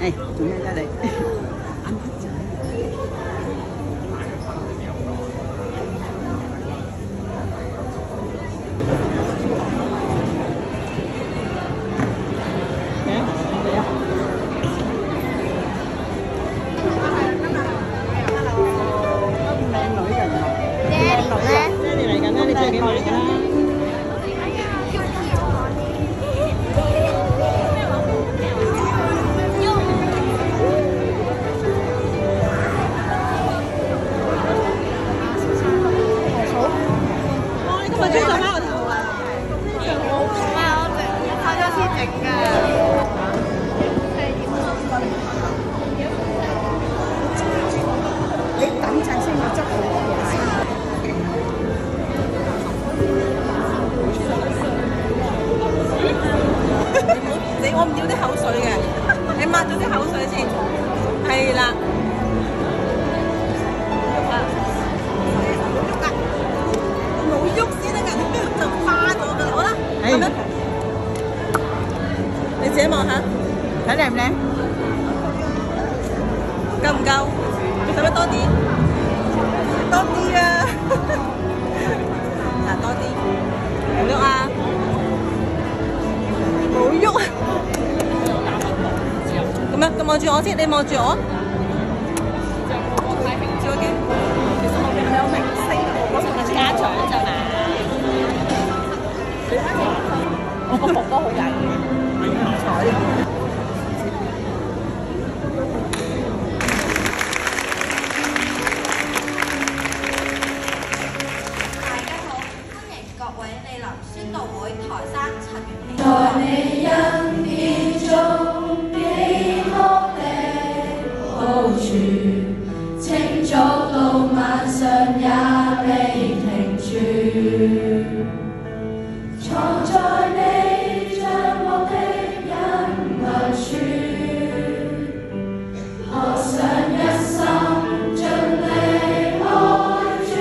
誒，仲有你。我唔要啲口水嘅，你抹咗啲口水先，係啦。冇喐先得㗎，你就花咗㗎啦，好啦，咁樣，你自己望下，睇靚唔靚？夠唔夠？使唔使多啲？多啲啊！嗱，多啲，唔喐啊！冇喐啊！咁樣，咁望住我先，你望住我。太平咗嘅，其實我哋係有明星，我同佢家長咋嘛？我個婆婆好曳嘅。大家好，歡迎各位蒞臨宣道會台山陳元喜。在你恩典中寄託的好處，清早到晚上也未停住，藏在你帳幕的隱密處，學上一生盡力愛主，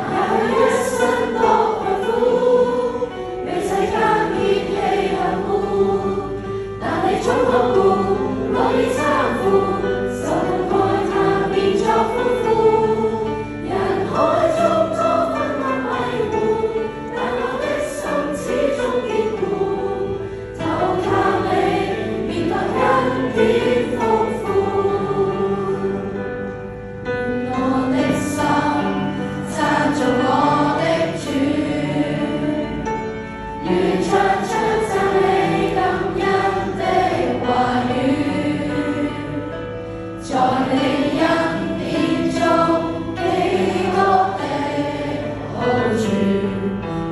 有一生多困苦，被世間厭棄恨惡，但你總看顧，樂意參負，受痛愛他變作歡呼，人海中多昏暗迷糊，但我的心始終堅固，投靠你，便覺恩典豐富，我的心讚頌我的主，願唱出讚美感恩的話語，在你恩典中寄託的好處，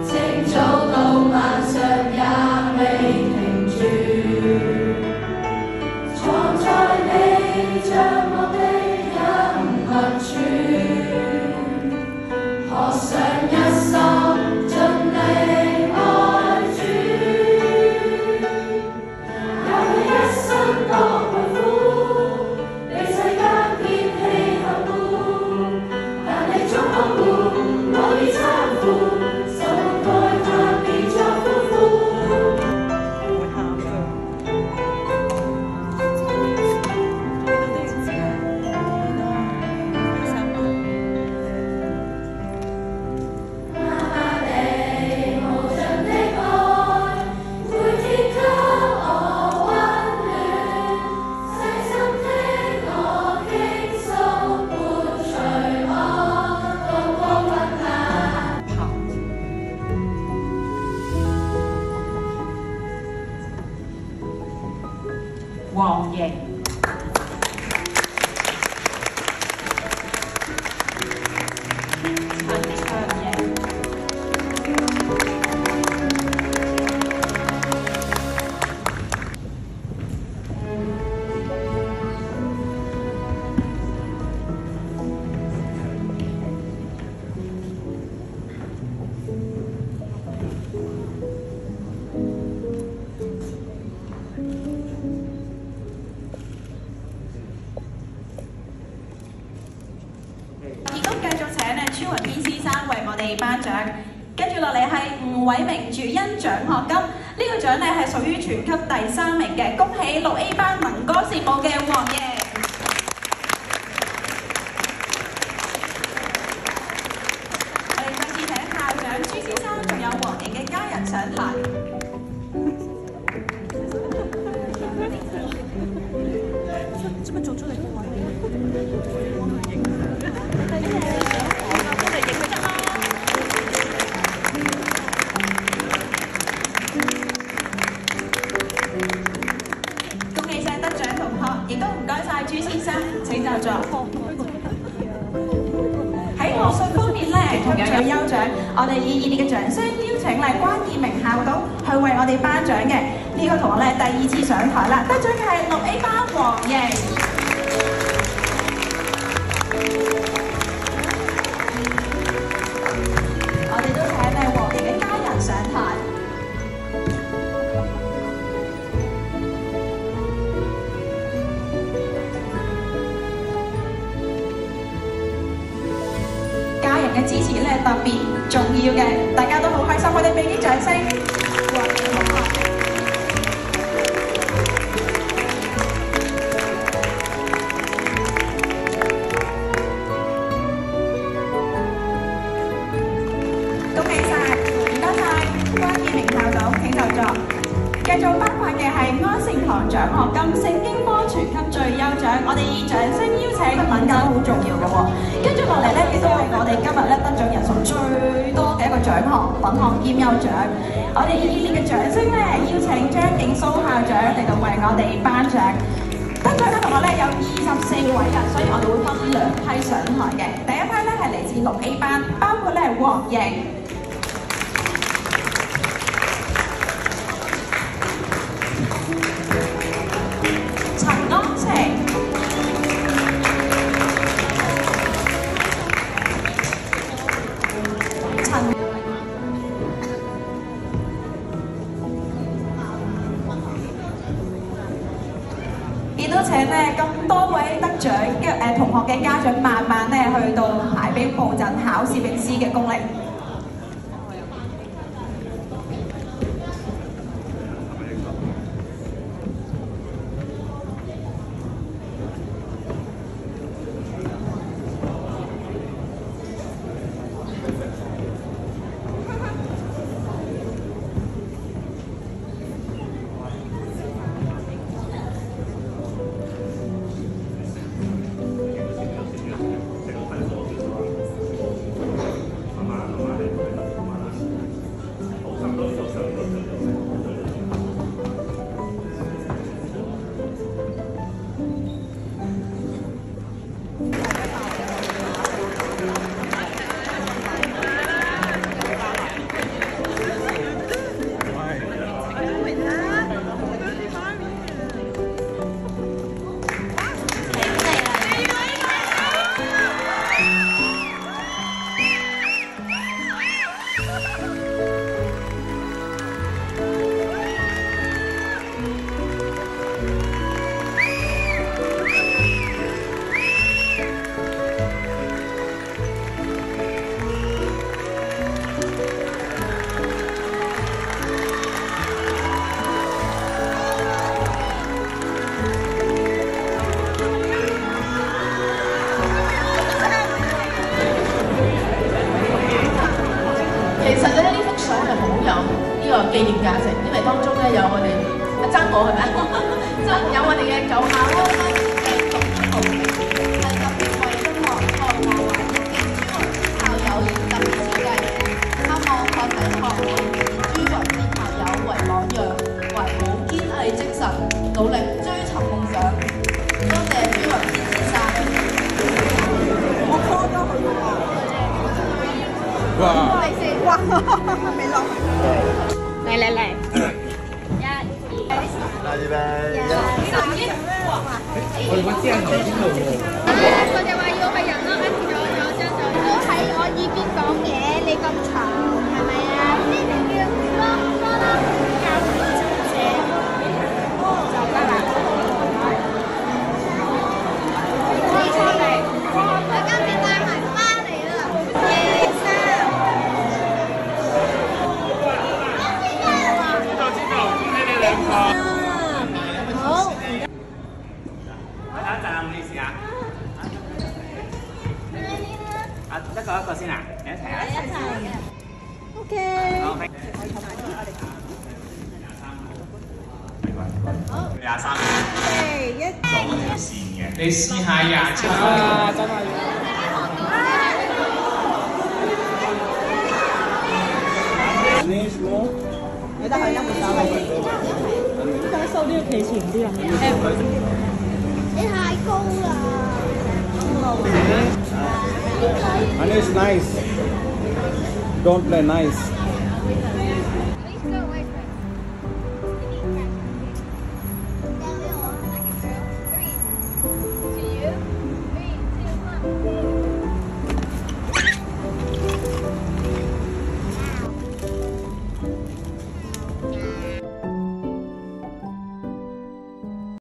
清早到晚上也未停住，藏在你帳幕的隱密處，學上一生盡力愛主，有一生多困苦，被世間厭棄恨惡，但你總看顧，樂意參負，受痛愛他變作歡呼。會喊㗎。媽你無盡的愛，每天給我溫暖，細心聽我傾訴，伴隨我度過困難。黃瑩。陳卓瑩。亦都繼續請朱雲邊先生為我哋頒獎，跟住落嚟係吳偉明主恩獎學金。呢個獎咧係屬於全級第3名嘅，恭喜6A 班民歌節舞嘅黃瑩。我哋再次請校長朱先生，仲有黃瑩嘅家人上台。做乜做出嚟嘅話？亦都唔該曬朱先生，請就座。喺學術方面咧，同樣最優獎，我哋以熱烈嘅掌聲邀請嚟關建明校董去為我哋頒獎嘅。呢個同學咧第2次上台啦，得獎嘅係6A 班黃瑩。我哋都請咧黃瑩嘅家人上台。嘅支持咧特別重要嘅，大家都好開心，我哋俾啲掌聲。恭喜晒，唔該晒，關建明校董，請就座。繼續頒發嘅係安聖堂獎學金聖經科全級最優獎，我哋以掌聲邀請品鑑好重要嘅喎。跟住落嚟咧，亦都係我哋今日咧得獎人數最多嘅一個獎項，品項兼優獎。我哋以熱烈嘅掌聲咧，邀請張景蘇校長嚟到為我哋頒獎。得獎嘅同學咧有24位人，所以我哋會分2批上台嘅。第一批咧係嚟自6A 班，包括咧黃瑩、陳安晴、亦都請咧咁多位得獎嘅同學嘅家長慢慢咧去到排兵布陣考攝影師嘅功力。紀念價值，因為當中咧有我哋曾我係咪有我哋嘅舊校啦，嘅董事局係特別為中學創校環境嘅朱雲校友特別設計，希望各位學會以朱雲之校友為榜樣，維護堅毅精神，努力追尋夢想。多謝朱雲之先生。我 call 咗佢喎。哇！未落。嚟，來，預備，我哋個鏡頭邊度喎？佢哋話要係人咯，跟住我張相都喺我耳邊講嘢，你咁長係咪啊？呢條叫多啦，教小姐就得啦。你出嚟，我今次帶埋花嚟啦，耶生。你試下27啊！真係。你得去一門手嚟。點解收呢個企前啲啊？你太高啦！ And it's nice. Don't play nice.